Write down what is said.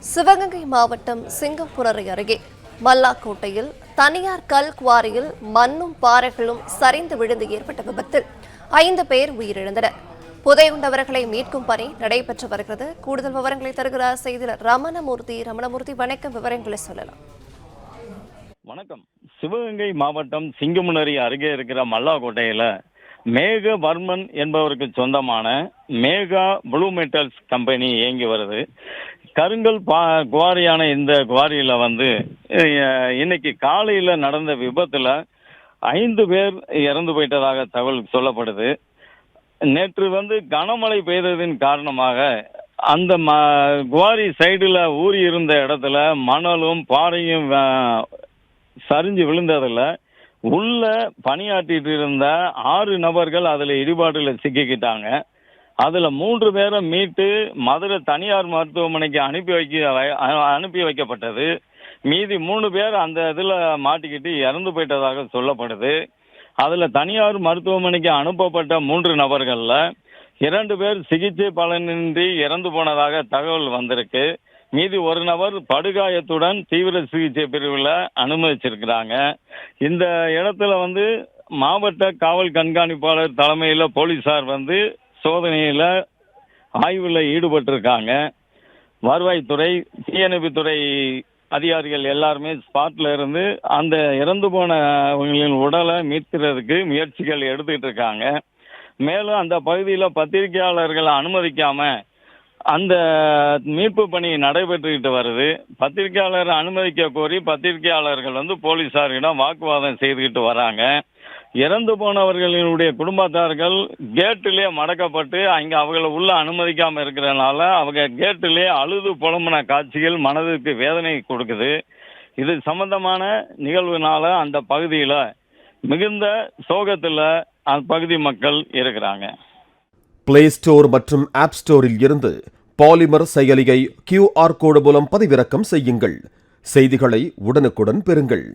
சிவகங்கை மாவட்டம் சிங்கம்புணரி அருகே மல்லாக்கோட்டையில் தனியார் கல் குவாரியில் மண்ணும் பாறைகளும் சரிந்து விழுந்து ஏற்பட்ட விபத்தில் 5 பேர் உயிரிழந்தனர். புதையுண்டவர்களை மீட்கும் பணி நடைபெற்று வருகிறது. கூடுதல் விவரங்களை தருகிறார் செய்தியாளர் ரமணமூர்த்தி. வணக்கம், விவரங்களை சொல்லலாம். வணக்கம். சிவகங்கை மாவட்டம் சிங்கமுனரி அருகே இருக்கிற மல்லாக்கோட்டையில மேகவர்மன் என்பவருக்கு சொந்தமான மேகா ப்ளூ மெட்டல்ஸ் கம்பெனி இயங்கி வருது. கருங்கல் குவாரியான இந்த குவாரியில இன்னைக்கு காலையில நடந்த விபத்துல 5 பேர் இறந்து போயிட்டதாக தகவல் சொல்லப்படுது. நேற்று கனமழை பெய்ததின் காரணமாக அந்த குவாரி சைடுல ஊறி இருந்த இடத்துல மணலும் பாறையும் சரிஞ்சு விழுந்ததில் உள்ள பணியாற்றிட்டு இருந்த 6 நபர்கள் அதில் இடிபாட்டில் சிக்கிக்கிட்டாங்க. அதில் 3 பேரை மீட்டு மதுரை தனியார் மருத்துவமனைக்கு அனுப்பி வைக்கப்பட்டது. மீதி 3 பேர் அந்த இதில் மாட்டிக்கிட்டு இறந்து போயிட்டதாக சொல்லப்படுது. அதில் தனியார் மருத்துவமனைக்கு அனுப்பப்பட்ட 3 நபர்களில் 2 பேர் சிகிச்சை பலனின்றி இறந்து போனதாக தகவல் வந்திருக்கு. மீதி 1 நபர் படுகாயத்துடன் தீவிர சிகிச்சை பிரிவில் அனுமதிச்சிருக்கிறாங்க. இந்த இடத்துல மாவட்ட காவல் கண்காணிப்பாளர் தலைமையில் போலீசார் சோதனையில் ஆய்வில் ஈடுபட்டிருக்காங்க. வருவாய்த்துறை, தீயணைப்புத்துறை அதிகாரிகள் எல்லாருமே ஸ்பாட்ல இருந்து அந்த இறந்து போனவங்களின் உடலை மீட்கிறதுக்கு முயற்சிகள் எடுத்துக்கிட்டு இருக்காங்க. மேலும் அந்த பகுதியில் பத்திரிகையாளர்களை அனுமதிக்காம அந்த மீட்பு பணி நடைபெற்றுக்கிட்டு வருது. பத்திரிகையாளர் அனுமதிக்க கோரி பத்திரிகையாளர்கள் போலீசாரிடம் வாக்குவாதம் செய்துக்கிட்டு வராங்க. இறந்து போனவர்களினுடைய குடும்பத்தார்கள் கேட்டிலே மடக்கப்பட்டு அங்கே அவங்களை உள்ள அனுமதிக்காமல் இருக்கிறதுனால அவங்க கேட்டிலே அழுது புலம்புன காட்சிகள் மனதுக்கு வேதனை கொடுக்குது. இது சம்பந்தமான நிகழ்வுனால அந்த பகுதியில் மிகுந்த சோகத்தில் அந்த பகுதி மக்கள் இருக்கிறாங்க. பிளே ஸ்டோர் மற்றும் ஆப் ஸ்டோரில் இருந்து பாலிமர் செயலியை QR கோடு மூலம் பதிவிறக்கம் செய்யுங்கள். செய்திகளை உடனுக்குடன் பெறுங்கள்.